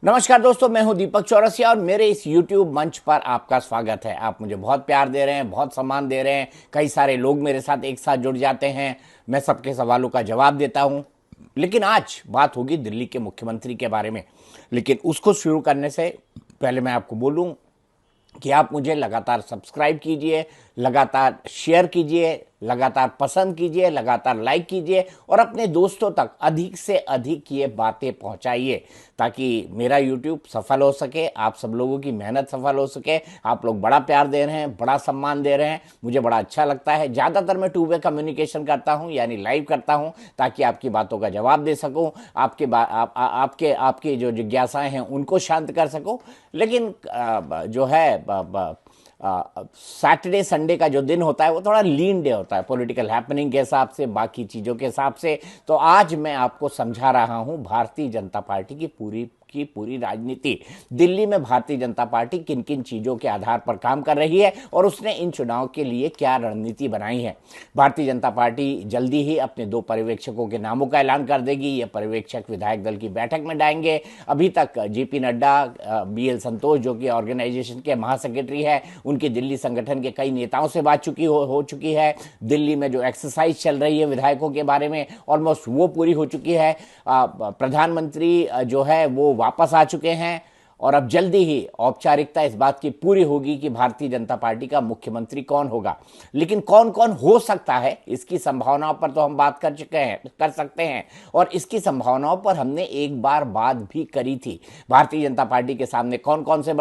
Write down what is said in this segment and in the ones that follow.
नमस्कार दोस्तों, मैं हूं दीपक चौरसिया और मेरे इस YouTube मंच पर आपका स्वागत है। आप मुझे बहुत प्यार दे रहे हैं, बहुत सम्मान दे रहे हैं। कई सारे लोग मेरे साथ एक साथ जुड़ जाते हैं। मैं सबके सवालों का जवाब देता हूं। लेकिन आज बात होगी दिल्ली के मुख्यमंत्री के बारे में। लेकिन उसको शुरू करने से पहले मैं आपको बोलूं कि आप मुझे लगातार सब्सक्राइब कीजिए, लगातार शेयर कीजिए, लगातार पसंद कीजिए, लगातार लाइक कीजिए और अपने दोस्तों तक अधिक से अधिक ये बातें पहुंचाइए ताकि मेरा YouTube सफल हो सके, आप सब लोगों की मेहनत सफल हो सके। आप लोग बड़ा प्यार दे रहे हैं, बड़ा सम्मान दे रहे हैं, मुझे बड़ा अच्छा लगता है। ज़्यादातर मैं टू वे कम्युनिकेशन करता हूं, यानी लाइव करता हूं, ताकि आपकी बातों का जवाब दे सकूं, आपके जो जिज्ञासाएं हैं उनको शांत कर सकूं। लेकिन जो है सैटरडे संडे का जो दिन होता है वो थोड़ा लीन डे होता है पॉलिटिकल हैपनिंग के हिसाब से, बाकी चीज़ों के हिसाब से। तो आज मैं आपको समझा रहा हूं भारतीय जनता पार्टी की पूरी राजनीति। दिल्ली में भारतीय जनता पार्टी किन किन चीज़ों के आधार पर काम कर रही है और उसने इन चुनाव के लिए क्या रणनीति बनाई है। भारतीय जनता पार्टी जल्दी ही अपने 2 पर्यवेक्षकों के नामों का ऐलान कर देगी। ये पर्यवेक्षक विधायक दल की बैठक में जाएंगे। अभी तक जेपी नड्डा, BL संतोष जो कि ऑर्गेनाइजेशन के महासेक्रेटरी है, उनकी दिल्ली संगठन के कई नेताओं से बात हो चुकी है। दिल्ली में जो एक्सरसाइज चल रही है विधायकों के बारे में ऑलमोस्ट वो पूरी हो चुकी है। प्रधानमंत्री जो है वो वापस आ चुके हैं और अब जल्दी ही औपचारिकता इस बात की पूरी होगी कि भारतीय जनता पार्टी का मुख्यमंत्री कौन होगा। लेकिन कौन कौन हो सकता है इसकी संभावनाओं पर तो हम बात कर सकते हैं और इसकी संभावनाओं पर हमने एक बार बात भी करी थी। भारतीय जनता पार्टी के सामने कौन कौन से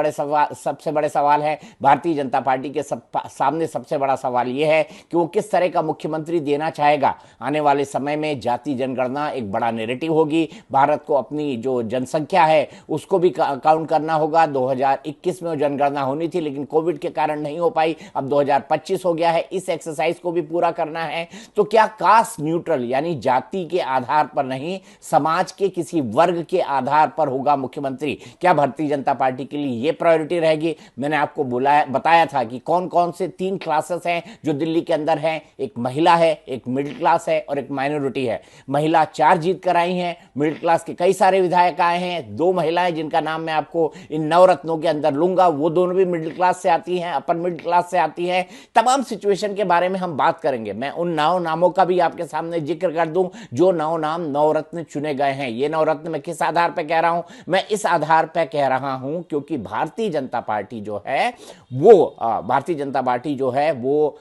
सबसे बड़े सवाल है। भारतीय जनता पार्टी के सामने सबसे बड़ा सवाल यह है कि वो किस तरह का मुख्यमंत्री देना चाहेगा। आने वाले समय में जाति जनगणना एक बड़ा नेरेटिव होगी। भारत को अपनी जो जनसंख्या है उसको भी काउंट करना होगा। 2021 में जनगणना होनी थी लेकिन कोविड के कारण नहीं हो पाई, अब 2025 हो गया है। इस एक्सरसाइज को भी पूरा करना है। तो क्या कास्ट न्यूट्रल यानी जाति के आधार पर नहीं, समाज के किसी वर्ग के आधार पर होगा मुख्यमंत्री? क्या भारतीय जनता पार्टी के लिए यह प्रायोरिटी रहेगी? मैंने आपको बताया था कि कौन कौन से 3 क्लासेस हैं जो दिल्ली के अंदर हैं। एक महिला है, एक मिडिल क्लास है और एक माइनॉरिटी है। महिला 4 जीत कर आई हैं, मिडिल क्लास के कई सारे विधायक आए हैं। 2 महिलाएं जिनका नाम मैं आपको इन नवरत्नों के अंदर लूंगा, वो दोनों भी मिडिल क्लास से आती हैं, अपर मिडिल क्लास से आती हैं। तमाम सिचुएशन के बारे में हम बात करेंगे। मैं उन 9 नामों का भी आपके सामने जिक्र कर दूं जो 9 नाम नवरत्न चुने गए हैं। ये नवरत्न मैं किस आधार पर कह रहा हूं? मैं इस आधार पर कह रहा हूं क्योंकि भारतीय जनता पार्टी जो है वो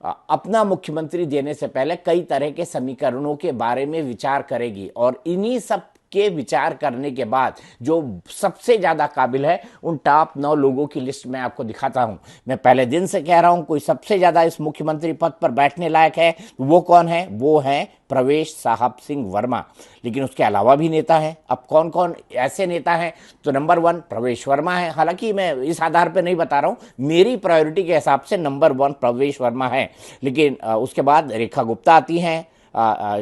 अपना मुख्यमंत्री देने से पहले कई तरह के समीकरणों के बारे में विचार करेगी और इन्हीं सब के विचार करने के बाद जो सबसे ज्यादा काबिल है उन टॉप 9 लोगों की लिस्ट मैं आपको दिखाता हूं। मैं पहले दिन से कह रहा हूं कोई सबसे ज्यादा इस मुख्यमंत्री पद पर बैठने लायक है, वो कौन है? वो है प्रवेश साहब सिंह वर्मा। लेकिन उसके अलावा भी नेता हैं। अब कौन कौन ऐसे नेता हैं? तो नंबर 1 प्रवेश वर्मा है। हालांकि मैं इस आधार पर नहीं बता रहा हूं, मेरी प्रायोरिटी के हिसाब से नंबर 1 प्रवेश वर्मा है। लेकिन उसके बाद रेखा गुप्ता आती हैं,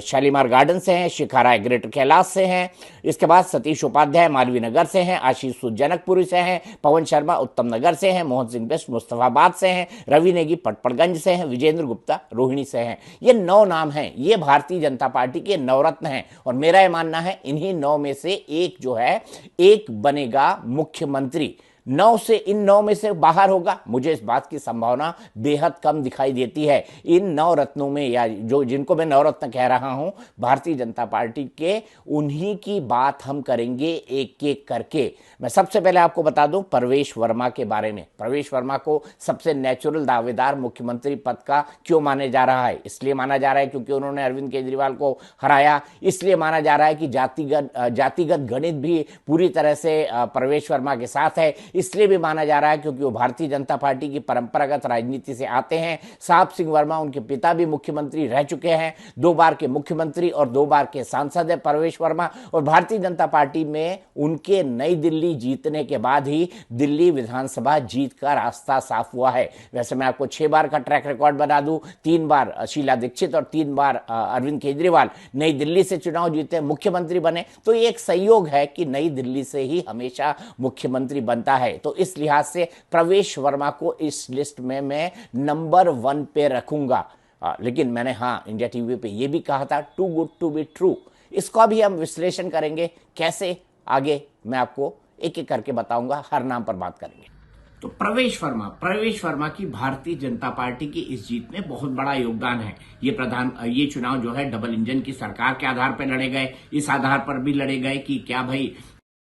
शालीमार गार्डन से हैं, शिखा राय ग्रेटर कैलाश से हैं। इसके बाद सतीश उपाध्याय मालवीय नगर से हैं, आशीष सूद जनकपुरी से हैं, पवन शर्मा उत्तम नगर से हैं, मोहन सिंह बिष्ट मुस्तफाबाद से हैं, रवि नेगी पटपड़गंज से हैं, विजेंद्र गुप्ता रोहिणी से हैं। ये 9 नाम हैं। ये भारतीय जनता पार्टी के नवरत्न हैं और मेरा यह मानना है इन्हीं 9 में से एक जो है एक बनेगा मुख्यमंत्री। 9 में से बाहर होगा, मुझे इस बात की संभावना बेहद कम दिखाई देती है। इन 9 रत्नों में या जो जिनको मैं नवरत्न कह रहा हूं भारतीय जनता पार्टी के, उन्हीं की बात हम करेंगे एक एक करके। मैं सबसे पहले आपको बता दूं प्रवेश वर्मा के बारे में। प्रवेश वर्मा को सबसे नेचुरल दावेदार मुख्यमंत्री पद का क्यों माने जा रहा है? इसलिए माना जा रहा है क्योंकि उन्होंने अरविंद केजरीवाल को हराया। इसलिए माना जा रहा है कि जातिगत गणित भी पूरी तरह से प्रवेश वर्मा के साथ है। इसलिए भी माना जा रहा है क्योंकि वो भारतीय जनता पार्टी की परंपरागत राजनीति से आते हैं। साहब सिंह वर्मा, उनके पिता भी मुख्यमंत्री रह चुके हैं, 2 बार के मुख्यमंत्री और 2 बार के सांसद है प्रवेश वर्मा। और भारतीय जनता पार्टी में उनके नई दिल्ली जीतने के बाद ही दिल्ली विधानसभा जीत का रास्ता साफ हुआ है। वैसे मैं आपको 6 बार का ट्रैक रिकॉर्ड बता दूं, 3 बार शीला दीक्षित और 3 बार अरविंद केजरीवाल नई दिल्ली से चुनाव जीते, मुख्यमंत्री बने। तो ये एक संयोग है कि नई दिल्ली से ही हमेशा मुख्यमंत्री बनता है। तो इस लिहाज से प्रवेश वर्मा को इस लिस्ट में मैं नंबर 1 पे रखूंगा। लेकिन मैंने इंडिया टीवी पे ये भी कहा था, too good to be true. इसका भी हम विश्लेषण करेंगे कैसे आगे मैं आपको एक एक करके बताऊंगा, हर नाम पर बात करेंगे। तो प्रवेश वर्मा की भारतीय जनता पार्टी की इस जीत में बहुत बड़ा योगदान है। ये चुनाव जो है डबल इंजन की सरकार के आधार पर लड़े गए। इस आधार पर भी लड़े गए कि क्या भाई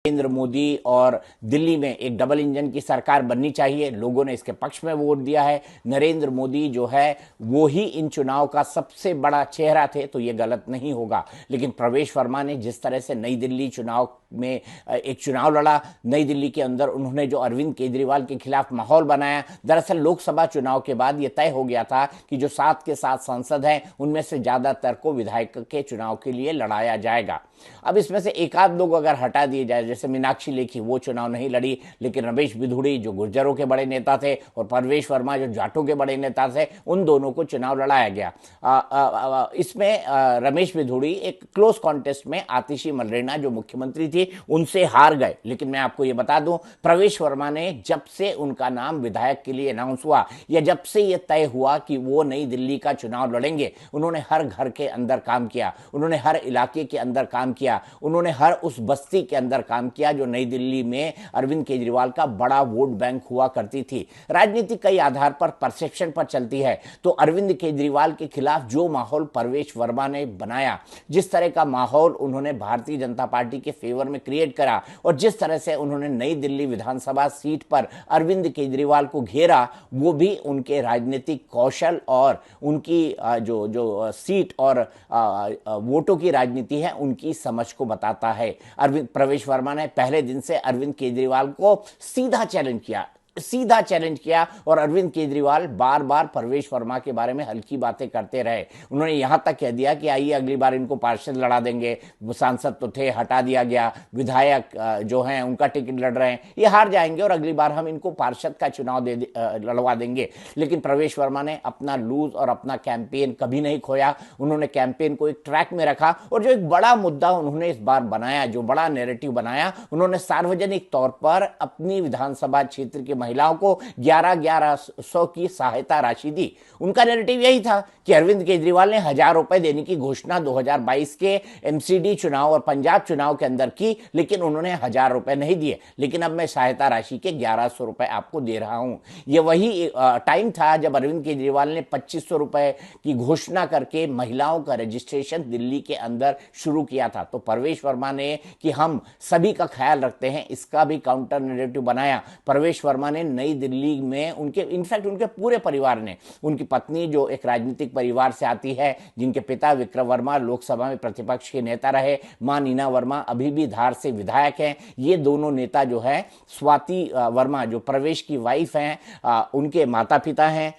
नरेंद्र मोदी और दिल्ली में एक डबल इंजन की सरकार बननी चाहिए। लोगों ने इसके पक्ष में वोट दिया है। नरेंद्र मोदी जो है वो ही इन चुनाव का सबसे बड़ा चेहरा थे, तो ये गलत नहीं होगा। लेकिन प्रवेश वर्मा ने जिस तरह से नई दिल्ली चुनाव में एक चुनाव लड़ा, नई दिल्ली के अंदर उन्होंने जो अरविंद केजरीवाल के खिलाफ माहौल बनाया, दरअसल लोकसभा चुनाव के बाद यह तय हो गया था कि जो 7 के 7 सांसद हैं उनमें से ज्यादातर को विधायक के चुनाव के लिए लड़ाया जाएगा। अब इसमें से एक आध लोग अगर हटा दिए जाए, जैसे मीनाक्षी लेखी, वो चुनाव नहीं लड़ी, लेकिन रमेश बिधूड़ी जो गुर्जरों के बड़े नेता थे और प्रवेश वर्मा जो जाटों के बड़े नेता थे, उन दोनों को चुनाव लड़ाया गया। इसमें रमेश बिधूड़ी एक क्लोज कॉन्टेस्ट में आतिशी मर्लेना जो मुख्यमंत्री थी उनसे हार गए। लेकिन मैं आपको ये बता दूं, प्रवेश वर्मा ने जब से उनका नाम विधायक के लिए अनाउंस हुआ या जब से ये तय हुआ कि वो नई दिल्ली का चुनाव लड़ेंगे, उन्होंने हर घर के अंदर काम किया, उन्होंने हर इलाके के अंदर काम किया, उन्होंने हर उस बस्ती के अंदर काम किया जो नई दिल्ली में अरविंद केजरीवाल का बड़ा वोट बैंक हुआ करती थी। राजनीति कई आधार पर परसेप्शन पर चलती है, तो अरविंद केजरीवाल के खिलाफ जो माहौल प्रवेश वर्मा ने बनाया, जिस तरह का माहौल उन्होंने भारतीय जनता पार्टी के फेवर में क्रिएट करा और जिस तरह से उन्होंने नई दिल्ली विधानसभा सीट पर अरविंद केजरीवाल को घेरा, वो भी उनके राजनीतिक कौशल और उनकी जो सीट और वोटों की राजनीति है उनकी समझ को बताता है। प्रवेश वर्मा ने पहले दिन से अरविंद केजरीवाल को सीधा चैलेंज किया और अरविंद केजरीवाल बार बार प्रवेश वर्मा के बारे में हल्की बातें करते रहे। उन्होंने यहां तक कह दिया कि आइए अगली बार इनको पार्षद लड़ा देंगे, वो सांसद तो थे, हटा दिया गया, विधायक जो हैं उनका टिकट लड़ रहे हैं, ये हार जाएंगे और अगली बार हम इनको पार्षद का चुनाव लड़वा देंगे। लेकिन प्रवेश वर्मा ने अपना लूज और अपना कैंपेन कभी नहीं खोया। उन्होंने कैंपेन को एक ट्रैक में रखा और जो एक बड़ा मुद्दा उन्होंने इस बार बनाया, जो बड़ा नैरेटिव बनाया, उन्होंने सार्वजनिक तौर पर अपनी विधानसभा क्षेत्र के महिलाओं को 11,1100 की सहायता राशि दी। उनका नैरेटिव यही था कि अरविंद केजरीवाल ने 1,000 रुपए देने की घोषणा 2022 के एमसीडी चुनाव और पंजाब चुनाव के अंदर की, लेकिन उन्होंने 1,000 रुपए नहीं दिए। लेकिन अब मैं सहायता राशि के 1,100 रुपए आपको दे रहा हूं। यह वही टाइम था जब अरविंद केजरीवाल ने 2,500 रुपए की घोषणा करके महिलाओं का रजिस्ट्रेशन दिल्ली के अंदर शुरू किया था। तो प्रवेश वर्मा ने कि हम सभी का ख्याल रखते हैं, इसका भी काउंटर नैरेटिव बनाया। प्रवेश वर्मा ने नई दिल्ली में इनफैक्ट उनके पूरे परिवार ने, उनकी पत्नी जो एक राजनीतिक परिवार से आती है, जिनके पिता विक्रम वर्मा लोकसभा में प्रतिपक्ष के नेता रहे, मां नीना वर्मा अभी भी धार से विधायक हैं, ये दोनों नेता जो है, स्वाति वर्मा जो प्रवेश की वाइफ हैं, उनके माता पिता हैं,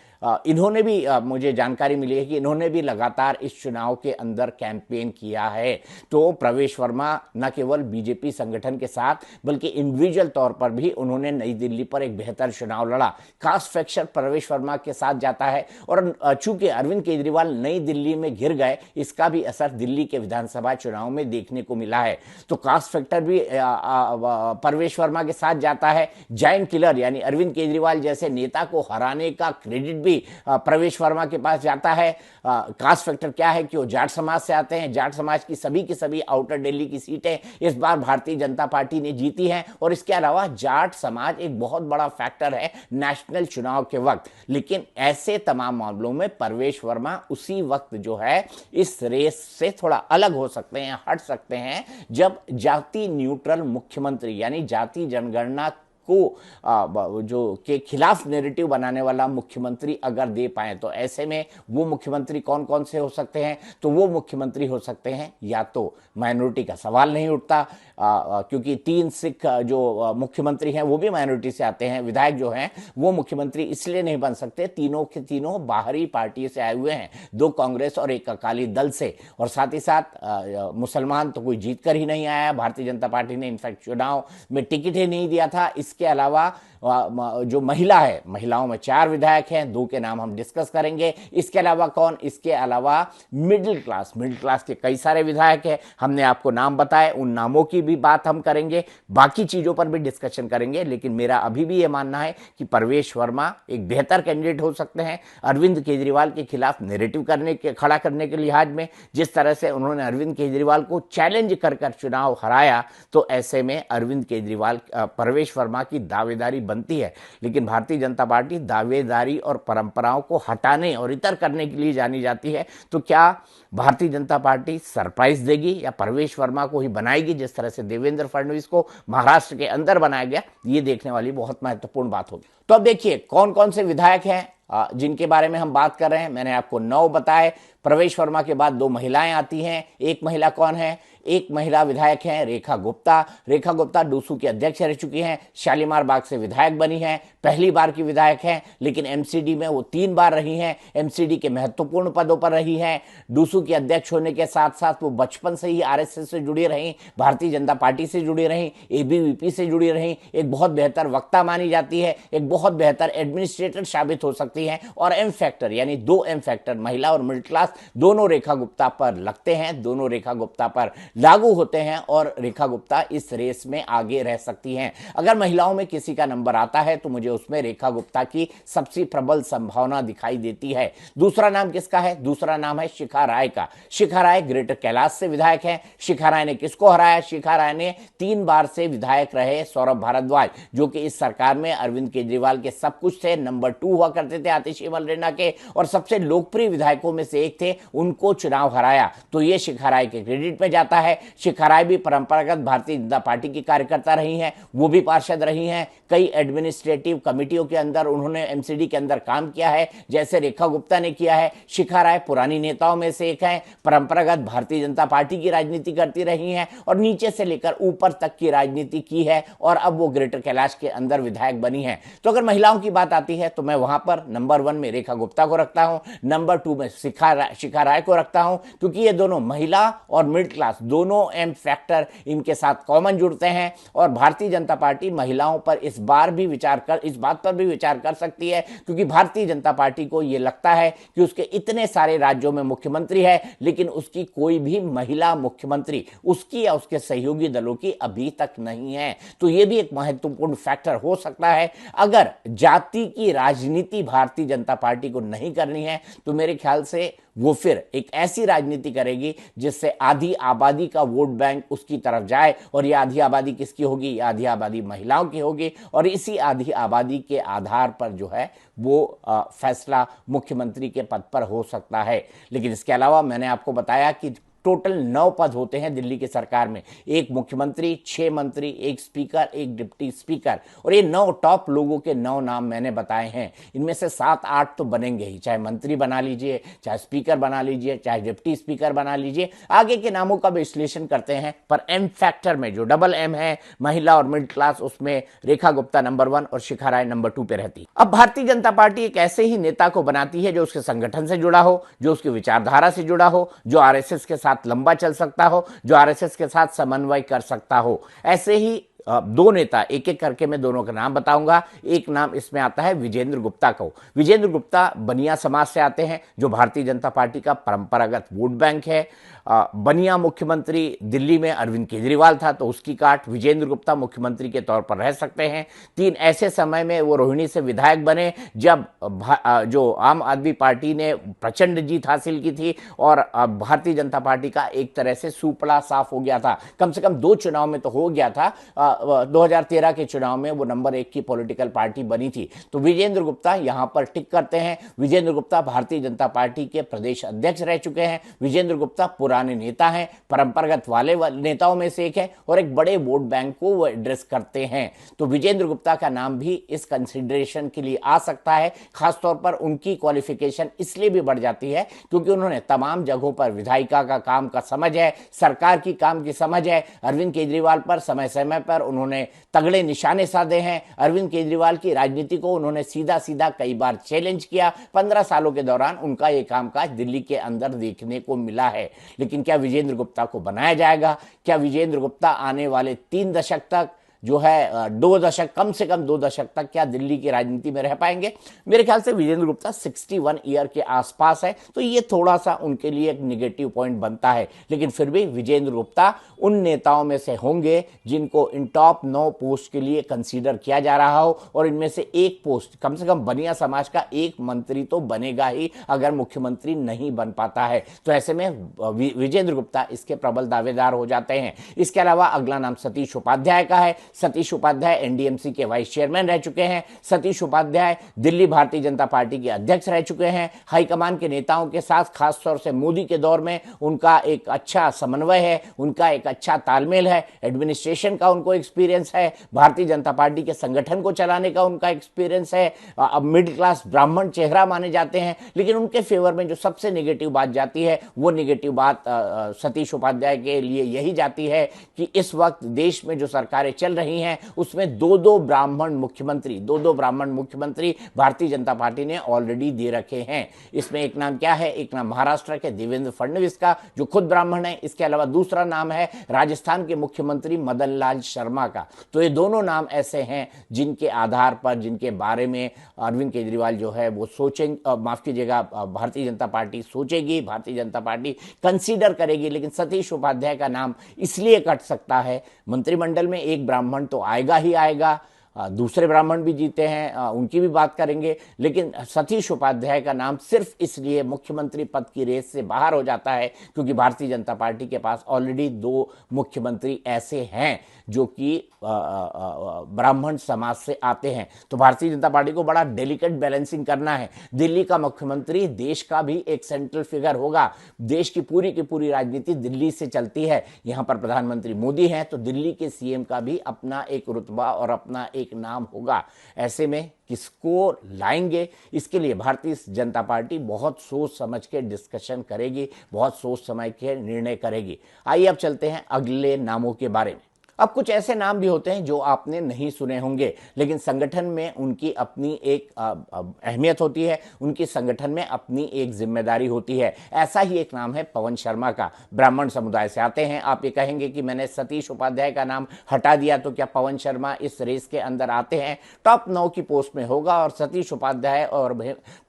इन्होंने भी मुझे जानकारी मिली है कि इन्होंने भी लगातार इस चुनाव के अंदर कैंपेन किया है। तो प्रवेश वर्मा न केवल बीजेपी संगठन के साथ बल्कि इंडिविजुअल तौर पर भी उन्होंने नई दिल्ली पर एक बेहतर चुनाव लड़ा। कास्ट फैक्टर प्रवेश वर्मा के साथ जाता है और चूंकि अरविंद केजरीवाल नई दिल्ली में घिर गए, इसका भी असर दिल्ली के विधानसभा चुनाव में देखने को मिला है। तो कास्ट फैक्टर भी प्रवेश वर्मा के साथ जाता है। जायंट किलर यानी अरविंद केजरीवाल जैसे नेता को हराने का क्रेडिट प्रवेश वर्मा के पास जाता है। कास्ट फैक्टर क्या है कि वो जाट समाज से आते हैं। जाट समाज की सभी आउटर दिल्ली की सीटें इस बार भारतीय जनता पार्टी ने जीती हैं और इसके अलावा जाट समाज एक बहुत बड़ा फैक्टर है नेशनल चुनाव के वक्त। लेकिन ऐसे तमाम मामलों में प्रवेश वर्मा उसी वक्त जो है इस रेस से थोड़ा अलग हो सकते हैं, हट सकते हैं, जब जाति न्यूट्रल मुख्यमंत्री यानी जाति जनगणना को जो के खिलाफ नैरेटिव बनाने वाला मुख्यमंत्री अगर दे पाए। तो ऐसे में वो मुख्यमंत्री कौन कौन से हो सकते हैं? तो वो मुख्यमंत्री हो सकते हैं, या तो माइनॉरिटी का सवाल नहीं उठता, क्योंकि 3 सिख जो मुख्यमंत्री हैं वो भी माइनॉरिटी से आते हैं। विधायक जो हैं वो मुख्यमंत्री इसलिए नहीं बन सकते, तीनों के तीनों बाहरी पार्टी से आए हुए हैं, 2 कांग्रेस और 1 अकाली दल से, और साथ ही साथ मुसलमान तो कोई जीत कर ही नहीं आया। भारतीय जनता पार्टी ने इनफैक्ट चुनाव में टिकट ही नहीं दिया था। इसके अलावा जो महिला है, महिलाओं में 4 विधायक हैं, 2 के नाम हम डिस्कस करेंगे। इसके अलावा कौन? इसके अलावा मिडिल क्लास के कई सारे विधायक हैं, हमने आपको नाम बताए, उन नामों की भी बात हम करेंगे, बाकी चीजों पर भी डिस्कशन करेंगे, लेकिन मेरा अभी भी यह मानना है कि परवेश वर्मा एक बेहतर कैंडिडेट हो सकते हैं अरविंद केजरीवाल के खिलाफ नैरेटिव खड़ा करने के लिहाज में। जिस तरह से उन्होंने अरविंद केजरीवाल को चैलेंज कर चुनाव हराया, तो ऐसे में अरविंद केजरीवाल परवेश वर्मा की दावेदारी बनती है। लेकिन भारतीय जनता पार्टी दावेदारी और परंपराओं को हटाने और इतर करने के लिए जानी जाती है। तो क्या भारतीय जनता पार्टी सरप्राइज देगी या परवेश वर्मा को ही बनाएगी, जिस तरह से देवेंद्र फडणवीस को महाराष्ट्र के अंदर बनाया गया? ये देखने वाली बहुत महत्वपूर्ण बात होगी। तो अब देखिए कौन कौन से विधायक हैं जिनके बारे में हम बात कर रहे हैं। मैंने आपको 9 बताए। प्रवेश वर्मा के बाद 2 महिलाएं आती हैं। एक महिला कौन है? एक महिला विधायक हैं रेखा गुप्ता। रेखा गुप्ता डूसू की अध्यक्ष रह चुकी हैं, शालीमार बाग से विधायक बनी हैं, पहली बार की विधायक हैं, लेकिन एमसीडी में वो 3 बार रही हैं, एमसीडी के महत्वपूर्ण पदों पर रही हैं। डूसू की अध्यक्ष होने के साथ साथ वो बचपन से ही आरएसएस से जुड़ी रही, भारतीय जनता पार्टी से जुड़ी रही, एबीवीपी से जुड़ी रही, एक बहुत बेहतर वक्ता मानी जाती है, एक बहुत बेहतर एडमिनिस्ट्रेटर साबित हो सकती हैं। और एम फैक्टर यानी 2 एम फैक्टर, महिला और मिडिल क्लास, दोनों रेखा गुप्ता पर लगते हैं, दोनों रेखा गुप्ता पर लागू होते हैं और रेखा गुप्ता इस रेस में आगे रह सकती हैं। अगर महिलाओं में किसी का नंबर आता है तो मुझे उसमें रेखा गुप्ता की सबसे प्रबल संभावना दिखाई देती है। दूसरा नाम किसका है? दूसरा नाम है शिखा राय का। शिखा राय ग्रेटर कैलाश से विधायक हैं। शिखा राय ने किसको हराया? शिखा राय ने 3 बार से विधायक रहे सौरभ भारद्वाज, जो कि इस सरकार में अरविंद केजरीवाल के सब कुछ थे, नंबर 2 हुआ करते थे आतिशी मरलेना के, और सबसे लोकप्रिय विधायकों में से एक थे, उनको चुनाव हराया। तो ये शिखा राय के क्रेडिट में जाता है। शिखा राय भी परंपरागत भारतीय जनता पार्टी की कार्यकर्ता रही हैं, वो भी पार्षद रही हैं, कई एडमिनिस्ट्रेटिव कमिटियों के अंदर उन्होंने एमसीडी के अंदर काम किया है, जैसे रेखा गुप्ता ने किया है। शिखा राय पुरानी नेताओं में से एक हैं, परंपरागत भारतीय जनता पार्टी की राजनीति करती रही हैं और नीचे से लेकर ऊपर तक की राजनीति की है, और अब वो ग्रेटर कैलाश के अंदर विधायक बनी है। तो अगर महिलाओं की बात आती है तो मैं वहां पर नंबर 1 में रेखा गुप्ता को रखता हूं, नंबर 2 में शिखा राय को रखता हूं, क्योंकि ये दोनों महिला और मिडिल क्लास, दोनों एम फैक्टर इनके साथ कॉमन जुड़ते हैं। और भारतीय जनता पार्टी महिलाओं पर इस बात पर भी विचार कर सकती है, क्योंकि भारतीय जनता पार्टी को यह लगता है कि उसके इतने सारे राज्यों में मुख्यमंत्री है, लेकिन उसकी कोई भी महिला मुख्यमंत्री उसकी या उसके सहयोगी दलों की अभी तक नहीं है। तो यह भी एक महत्वपूर्ण फैक्टर हो सकता है। अगर जाति की राजनीति भारतीय जनता पार्टी को नहीं करनी है तो मेरे ख्याल से वो फिर एक ऐसी राजनीति करेगी जिससे आधी आबादी का वोट बैंक उसकी तरफ जाए। और ये आधी आबादी किसकी होगी? ये आधी आबादी महिलाओं की होगी, और इसी आधी आबादी के आधार पर जो है वो फैसला मुख्यमंत्री के पद पर हो सकता है। लेकिन इसके अलावा मैंने आपको बताया कि टोटल 9 पद होते हैं दिल्ली की सरकार में, 1 मुख्यमंत्री, 6 मंत्री, 1 स्पीकर, 1 डिप्टी स्पीकर, और ये 9 टॉप लोगों के 9 नाम मैंने बताए हैं। इनमें से 7-8 तो बनेंगे ही, चाहे मंत्री बना लीजिए, चाहे स्पीकर बना लीजिए, चाहे डिप्टी स्पीकर बना लीजिए, आगे के नामों का विश्लेषण करते हैं। पर एम फैक्टर में जो डबल एम है, महिला और मिडिल क्लास, उसमें रेखा गुप्ता नंबर 1 और शिखा राय नंबर 2 पे रहती। अब भारतीय जनता पार्टी एक ऐसे ही नेता को बनाती है जो उसके संगठन से जुड़ा हो, जो उसकी विचारधारा से जुड़ा हो, जो आरएसएस के साथ लंबा चल सकता हो, जो आरएसएस के साथ समन्वय कर सकता हो। ऐसे ही 2 नेता, एक एक करके मैं दोनों का नाम बताऊंगा। एक नाम इसमें आता है विजेंद्र गुप्ता को। विजेंद्र गुप्ता बनिया समाज से आते हैं, जो भारतीय जनता पार्टी का परंपरागत वोट बैंक है। बनिया मुख्यमंत्री दिल्ली में अरविंद केजरीवाल था, तो उसकी काट विजेंद्र गुप्ता मुख्यमंत्री के तौर पर रह सकते हैं। 3 ऐसे समय में वो रोहिणी से विधायक बने जब जो आम आदमी पार्टी ने प्रचंड जीत हासिल की थी और भारतीय जनता पार्टी का एक तरह से सुपड़ा साफ हो गया था। कम से कम 2 चुनाव में तो हो गया था। 2013 के चुनाव में वो नंबर 1 की पॉलिटिकल पार्टी बनी थी। तो विजेंद्र गुप्ता यहां पर टिक करते हैं। विजेंद्र गुप्ता भारतीय जनता पार्टी के प्रदेश अध्यक्ष रह चुके हैं। विजेंद्र गुप्ता पुराने नेता हैं, परंपरागत वाले नेताओं में से एक है, और एक बड़े वोट बैंक को वो एड्रेस करते हैं। तो विजेंद्र गुप्ता का नाम भी इस कंसिडरेशन के लिए आ सकता है। खासतौर पर उनकी क्वालिफिकेशन इसलिए भी बढ़ जाती है क्योंकि उन्होंने तमाम जगहों पर विधायिका का काम का समझ है, सरकार की काम की समझ है। अरविंद केजरीवाल पर समय समय पर उन्होंने तगड़े निशाने साधे हैं। अरविंद केजरीवाल की राजनीति को उन्होंने सीधा सीधा कई बार चैलेंज किया। 15 सालों के दौरान उनका यह कामकाज दिल्ली के अंदर देखने को मिला है। लेकिन क्या विजेंद्र गुप्ता को बनाया जाएगा? क्या विजेंद्र गुप्ता आने वाले 3 दशक तक जो है 2 दशक, कम से कम 2 दशक तक क्या दिल्ली की राजनीति में रह पाएंगे? मेरे ख्याल से विजेंद्र गुप्ता 61 ईयर के आसपास है, तो ये थोड़ा सा उनके लिए एक निगेटिव पॉइंट बनता है। लेकिन फिर भी विजेंद्र गुप्ता उन नेताओं में से होंगे जिनको इन टॉप 9 पोस्ट के लिए कंसीडर किया जा रहा हो, और इनमें से एक पोस्ट, कम से कम बनिया समाज का एक मंत्री तो बनेगा ही अगर मुख्यमंत्री नहीं बन पाता है। तो ऐसे में विजेंद्र गुप्ता इसके प्रबल दावेदार हो जाते हैं। इसके अलावा अगला नाम सतीश उपाध्याय का है। सतीश उपाध्याय एनडीएमसी के वाइस चेयरमैन रह चुके हैं। सतीश उपाध्याय दिल्ली भारतीय जनता पार्टी के अध्यक्ष रह चुके हैं। हाईकमान के नेताओं के साथ, खासतौर से मोदी के दौर में उनका एक अच्छा समन्वय है, उनका एक अच्छा तालमेल है, एडमिनिस्ट्रेशन का उनको एक्सपीरियंस है, भारतीय जनता पार्टी के संगठन को चलाने का उनका एक्सपीरियंस है। अब मिडिल क्लास ब्राह्मण चेहरा माने जाते हैं। लेकिन उनके फेवर में जो सबसे नेगेटिव बात जाती है, वो नेगेटिव बात सतीश उपाध्याय के लिए यही जाती है कि इस वक्त देश में जो सरकारें चल रही हैं उसमें दो ब्राह्मण मुख्यमंत्री भारतीय जनता पार्टी ने ऑलरेडी दे रखे हैं। इसमें एक नाम क्या है? एक नाम महाराष्ट्र के देवेंद्र फडणवीस का, जो खुद ब्राह्मण है। इसके अलावा दूसरा नाम है राजस्थान के मुख्यमंत्री मदन लाल शर्मा का। तो ये दोनों नाम ऐसे हैं जिनके आधार पर, जिनके बारे में अरविंद केजरीवाल जो है वो सोचेंगे, माफ कीजिएगा, Bharatiya Janata party सोचेगी, Bharatiya Janata party consider करेगी। लेकिन सतीश उपाध्याय का नाम इसलिए कट सकता है, मंत्रिमंडल में एक ब्राह्मण तो आएगा ही आएगा, दूसरे ब्राह्मण भी जीते हैं, उनकी भी बात करेंगे। लेकिन सतीश उपाध्याय का नाम सिर्फ इसलिए मुख्यमंत्री पद की रेस से बाहर हो जाता है क्योंकि भारतीय जनता पार्टी के पास ऑलरेडी 2 मुख्यमंत्री ऐसे हैं जो कि ब्राह्मण समाज से आते हैं। तो भारतीय जनता पार्टी को बड़ा डेलिकेट बैलेंसिंग करना है। दिल्ली का मुख्यमंत्री देश का भी एक सेंट्रल फिगर होगा। देश की पूरी राजनीति दिल्ली से चलती है। यहाँ पर प्रधानमंत्री मोदी हैं तो दिल्ली के सीएम का भी अपना एक रुतबा और अपना एक नाम होगा। ऐसे में किसको लाएंगे, इसके लिए भारतीय जनता पार्टी बहुत सोच समझ के डिस्कशन करेगी, बहुत सोच समझ के निर्णय करेगी। आइए अब चलते हैं अगले नामों के बारे में। अब कुछ ऐसे नाम भी होते हैं जो आपने नहीं सुने होंगे, लेकिन संगठन में उनकी अपनी एक अहमियत होती है, उनकी संगठन में अपनी एक जिम्मेदारी होती है। ऐसा ही एक नाम है पवन शर्मा का। ब्राह्मण समुदाय से आते हैं। आप ये कहेंगे कि मैंने सतीश उपाध्याय का नाम हटा दिया तो क्या पवन शर्मा इस रेस के अंदर आते हैं? टॉप 9 की पोस्ट में होगा और सतीश उपाध्याय और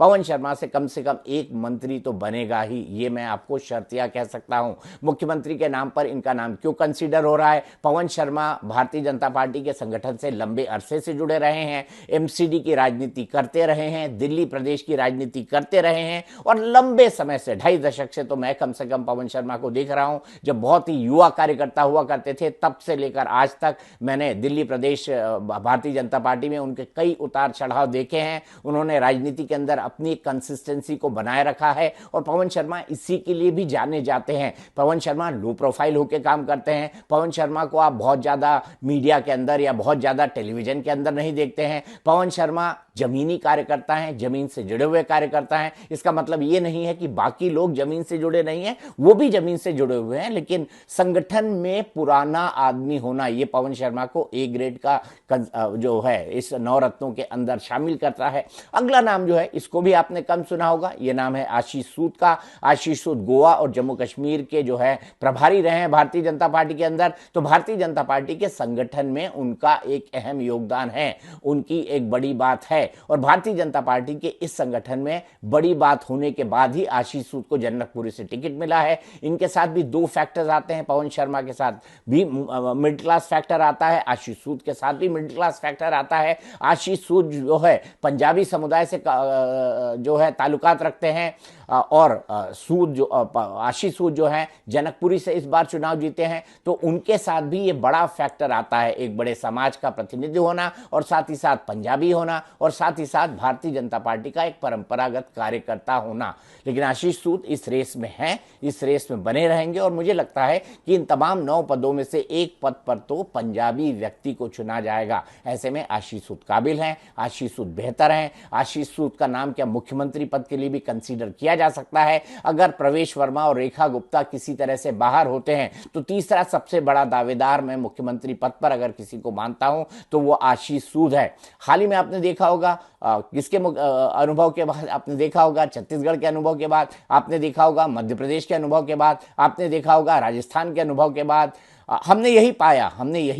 पवन शर्मा से कम एक मंत्री तो बनेगा ही, ये मैं आपको शर्तिया कह सकता हूं। मुख्यमंत्री के नाम पर इनका नाम क्यों कंसीडर हो रहा है? पवन शर्मा भारतीय जनता पार्टी के संगठन से लंबे अरसे से जुड़े रहे हैं, एमसीडी की राजनीति करते रहे हैं, दिल्ली प्रदेश की राजनीति करते रहे हैं और लंबे समय से 2.5 दशक से तो मैं कम से कम पवन शर्मा को देख रहा हूं। जब बहुत ही युवा कार्यकर्ता हुआ करते थे तब से लेकर आज तक मैंने दिल्ली प्रदेश भारतीय जनता पार्टी में उनके कई उतार चढ़ाव देखे हैं। उन्होंने राजनीति के अंदर अपनी कंसिस्टेंसी को बनाए रखा है और पवन शर्मा इसी के लिए भी जाने जाते हैं। पवन शर्मा लो प्रोफाइल होकर काम करते हैं। पवन शर्मा को आप बहुत ज्यादा मीडिया के अंदर या बहुत ज्यादा टेलीविजन के अंदर नहीं देखते हैं। पवन शर्मा जमीनी कार्यकर्ता हैं, जमीन से जुड़े हुए कार्यकर्ता हैं। इसका मतलब ये नहीं है कि बाकी लोग जमीन से जुड़े नहीं हैं, वो भी जमीन से जुड़े हुए हैं, लेकिन संगठन में पुराना आदमी होना ये पवन शर्मा को ए ग्रेड का जो है इस 9 रत्नों के अंदर शामिल करता है। अगला नाम जो है इसको भी आपने कम सुना होगा, ये नाम है आशीष सूद का। आशीष सूद गोवा और जम्मू कश्मीर के जो है प्रभारी रहे हैं भारतीय जनता पार्टी के अंदर। तो भारतीय जनता पार्टी के संगठन में उनका एक अहम योगदान है, उनकी एक बड़ी बात है और भारतीय जनता पार्टी के इस संगठन में बड़ी बात होने के बाद ही आशीष सूद को जनकपुरी से टिकट मिला है। इनके साथ भी 2 फैक्टर्स आते हैं। पवन शर्मा के साथ भी मिडिल क्लास फैक्टर आता है, आशीष सूद के साथ भी मिडिल क्लास फैक्टर आता है। आशीष सूद जो है पंजाबी समुदाय से जो है ताल्लुकात रखते हैं और आशीष सूद जो है जनकपुरी से इस बार चुनाव जीते हैं। तो उनके साथ भी ये बड़ा फैक्टर आता है, एक बड़े समाज का प्रतिनिधि होना और साथ ही साथ पंजाबी होना और साथ ही साथ भारतीय जनता पार्टी का एक परंपरागत कार्यकर्ता होना। लेकिन आशीष सूद इस रेस में हैं, इस रेस में बने रहेंगे और मुझे लगता है कि इन तमाम 9 पदों में से एक पद पर तो पंजाबी व्यक्ति को चुना जाएगा। ऐसे में आशीष सूद काबिल हैं, आशीष सूद बेहतर हैं। आशीष सूद का नाम क्या मुख्यमंत्री पद के लिए भी कंसीडर किया जा सकता है? अगर प्रवेश वर्मा और रेखा गुप्ता किसी तरह से बाहर होते हैं तो तीसरा सबसे बड़ा दावेदार मैं मुख्यमंत्री पद पर अगर किसी को मानता हूं तो वो आशीष सूद है। हाल ही में आपने देखा होगा होगा, किसके अनुभव के बाद आपने देखा होगा, छत्तीसगढ़ के अनुभव के बाद आपने देखा होगा, मध्य प्रदेश के अनुभव के बाद आपने देखा होगा, राजस्थान के अनुभव के बाद हमने यही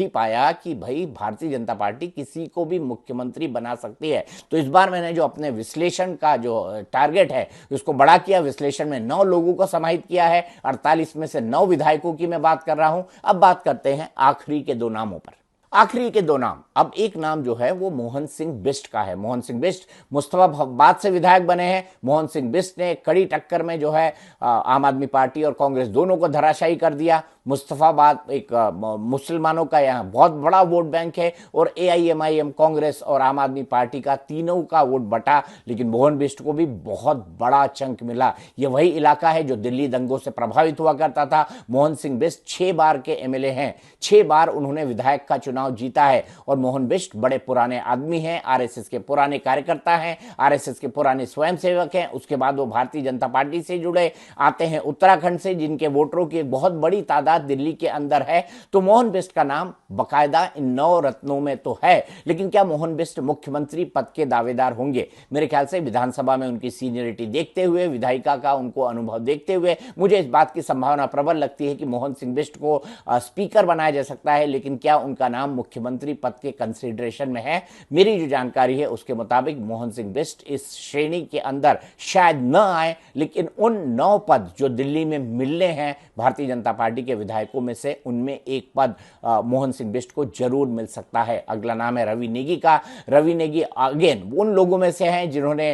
पाया कि भाई भारतीय जनता पार्टी किसी को भी मुख्यमंत्री बना सकती है। तो इस बार मैंने जो अपने विश्लेषण का जो टारगेट है उसको बड़ा किया, विश्लेषण में 9 लोगों को समाहित किया है, 48 में से 9 विधायकों की मैं बात कर रहा हूं। अब बात करते हैं आखिरी के 2 नामों पर। आखिरी के 2 नाम, अब एक नाम जो है वो मोहन सिंह बिष्ट का है। मोहन सिंह बिष्ट मुस्तफाबाद से विधायक बने हैं। मोहन सिंह बिष्ट ने कड़ी टक्कर में जो है आम आदमी पार्टी और कांग्रेस दोनों को धराशायी कर दिया। मुस्तफाबाद एक मुसलमानों का यहाँ बहुत बड़ा वोट बैंक है और AIMIM कांग्रेस और आम आदमी पार्टी का तीनों का वोट बटा, लेकिन मोहन बिष्ट को भी बहुत बड़ा चंक मिला। ये वही इलाका है जो दिल्ली दंगों से प्रभावित हुआ करता था। मोहन सिंह बिष्ट 6 बार के MLA हैं, 6 बार उन्होंने विधायक का चुनाव जीता है और मोहन बिष्ट बड़े पुराने आदमी हैं, RSS के पुराने कार्यकर्ता हैं, RSS के पुराने स्वयंसेवक हैं। उसके बाद वो भारतीय जनता पार्टी से जुड़े, आते हैं उत्तराखंड से, जिनके वोटरों की एक बहुत बड़ी तादाद दिल्ली के अंदर है। तो मोहन बिष्ट का नाम बकायदा इन 9 रत्नों में तो है, लेकिन क्या मोहन बिष्ट मुख्यमंत्री पद के दावेदार होंगे? मेरे ख्याल से विधानसभा में उनकी सीनियरिटी देखते हुए, विधायिका का उनको अनुभव देखते हुए मुझे इस बात की संभावना प्रबल लगती है कि मोहन सिंह बिष्ट को स्पीकर बनाया जा सकता है, लेकिन क्या उनका नाम मुख्यमंत्री पद के कंसिडरेशन में है? मेरी जो जानकारी है उसके मुताबिक मोहन सिंह बिष्ट इस श्रेणी के अंदर शायद न आए, लेकिन उन 9 पद जो दिल्ली में मिलने हैं भारतीय जनता पार्टी के विधायकों में से, उनमें एक पद मोहन सिंह बिष्ट को जरूर मिल सकता है। अगला नाम है रवि नेगी का। रवि नेगी अगेन उन लोगों में से हैं जिन्होंने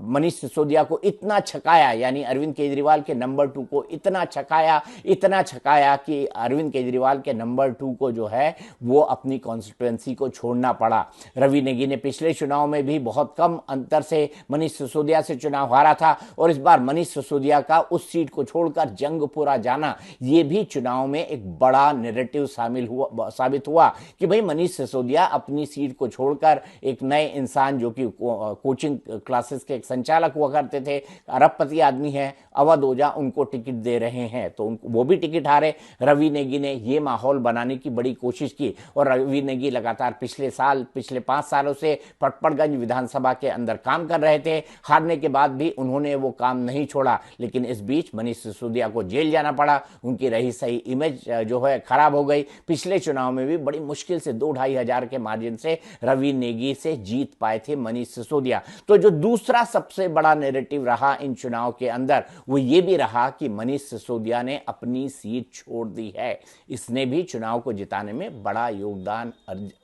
मनीष सिसोदिया को इतना छकाया, यानी अरविंद केजरीवाल के नंबर 2 को इतना छकाया कि अरविंद केजरीवाल के नंबर 2 को जो है वो अपनी कॉन्स्टिट्यूएंसी को छोड़ना पड़ा। रवि नेगी ने पिछले चुनाव में भी बहुत कम अंतर से मनीष सिसोदिया से चुनाव हारा था और इस बार मनीष सिसोदिया का उस सीट को छोड़कर जंगपुरा जाना, ये भी चुनाव में एक बड़ा नैरेटिव साबित हुआ कि भाई मनीष सिसोदिया अपनी सीट को छोड़कर एक नए इंसान जो कि कोचिंग क्लासेस के एक संचालक हुआ करते थे, अरबपति आदमी है, अवध ओझा, उनको टिकट दे रहे हैं, तो वो भी टिकट हारे। रवि नेगी ने ये माहौल बनाने की बड़ी कोशिश की और रवि नेगी लगातार पिछले 5 सालों से पटपड़गंज विधानसभा के अंदर काम कर रहे थे। हारने के बाद भी उन्होंने वो काम नहीं छोड़ा, लेकिन इस बीच मनीष सिसोदिया को जेल जाना पड़ा, उनकी रही सही इमेज जो है खराब हो गई। पिछले चुनाव में भी बड़ी मुश्किल से 2-2.5 हजार के मार्जिन से रवि नेगी से जीत पाए थे मनीष सिसोदिया। तो जो दूसरा सबसे बड़ा नैरेटिव रहा इन चुनाव के अंदर वो ये भी रहा कि मनीष सिसोदिया ने अपनी सीट छोड़ दी है। इसने भी चुनाव को जिताने में बड़ा योगदान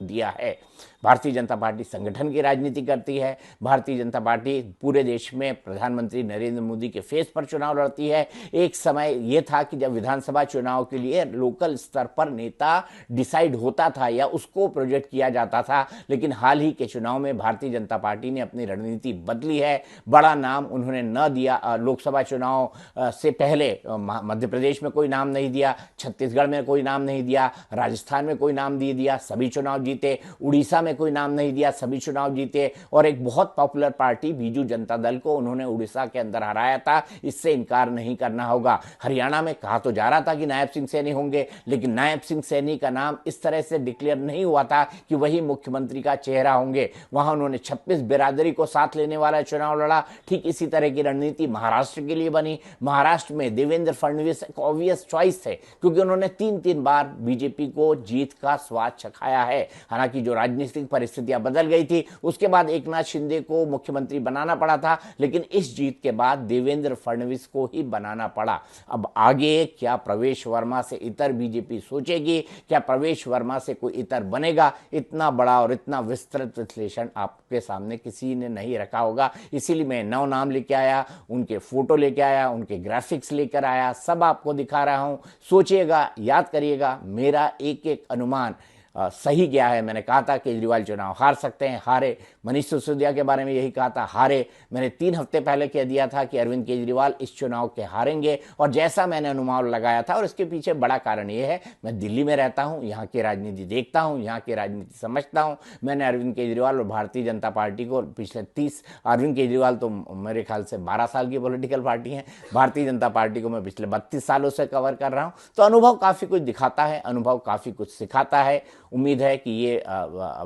दिया है। भारतीय जनता पार्टी संगठन की राजनीति करती है। भारतीय जनता पार्टी पूरे देश में प्रधानमंत्री नरेंद्र मोदी के फेस पर चुनाव लड़ती है। एक समय यह था कि जब विधानसभा चुनाव के लिए लोकल स्तर पर नेता डिसाइड होता था या उसको प्रोजेक्ट किया जाता था, लेकिन हाल ही के चुनाव में भारतीय जनता पार्टी ने अपनी रणनीति बदली है। बड़ा नाम उन्होंने न दिया। लोकसभा चुनाव से पहले मध्य प्रदेश में कोई नाम नहीं दिया, छत्तीसगढ़ में कोई नाम नहीं दिया, राजस्थान में कोई नाम दे दिया, सभी चुनाव जीते। उड़ीसा में कोई नाम नहीं दिया, सभी चुनाव जीते। और एक बहुत पॉपुलर पार्टी बीजू जनता दल को उन्होंने उड़ीसा के अंदर हराया था, इससे इनकार नहीं करना होगा। हरियाणा में कहा तो जा रहा था कि नायब सिंह सैनी होंगे, लेकिन नायब सिंह सैनी का नाम इस तरह से डिक्लेयर नहीं हुआ था कि वही मुख्यमंत्री का चेहरा होंगे। वहां उन्होंने 26 बिरादरी को साथ लेने वाला चुनाव लड़ा। ठीक इसी तरह की रणनीति महाराष्ट्र के लिए बनी। महाराष्ट्र में देवेंद्र फडणवीस एक ऑब्वियस चॉइस थे, क्योंकि उन्होंने 3 बार बीजेपी को जीत का स्वाद चखाया है। हालांकि जो राजनीतिक परिस्थितियां बदल गई थी, उसके बाद एकनाथ शिंदे को मुख्यमंत्री बनाना पड़ा था, लेकिन इस जीत के बाद देवेंद्र फडणवीस को ही बनाना पड़ा। अब आगे क्या प्रवेश वर्मा से इतर बीजेपी सोचेगी, क्या प्रवेश वर्मा से कोई इतर बनेगा, इतना बड़ा और इतना विस्तृत विश्लेषण आपके सामने किसी ने नहीं रखा होगा। इसीलिए मैं 9 नाम लेके आया, उनके फोटो लेके आया, उनके ग्राफिक्स लेकर आया, सब आपको दिखा रहा हूं। सोचिएगा, याद करिएगा, मेरा एक एक अनुमान सही गया है। मैंने कहा था केजरीवाल चुनाव हार सकते हैं, हारे। मनीष सिसोदिया के बारे में यही कहा था, हारे। मैंने 3 हफ्ते पहले कह दिया था कि अरविंद केजरीवाल इस चुनाव के हारेंगे, और जैसा मैंने अनुमान लगाया था, और इसके पीछे बड़ा कारण ये है, मैं दिल्ली में रहता हूं, यहाँ की राजनीति देखता हूं, यहाँ की राजनीति समझता हूं। मैंने अरविंद केजरीवाल और भारतीय जनता पार्टी को पिछले 30, अरविंद केजरीवाल तो मेरे ख्याल से 12 साल की पॉलिटिकल पार्टी है, भारतीय जनता पार्टी को मैं पिछले 32 सालों से कवर कर रहा हूं। तो अनुभव काफ़ी कुछ दिखाता है, अनुभव काफ़ी कुछ सिखाता है। उम्मीद है कि ये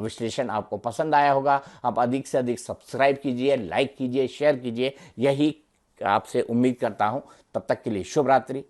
विश्लेषण आपको पसंद आया होगा। आप अधिक से अधिक सब्सक्राइब कीजिए, लाइक कीजिए, शेयर कीजिए, यही आपसे उम्मीद करता हूं। तब तक के लिए शुभ रात्रि।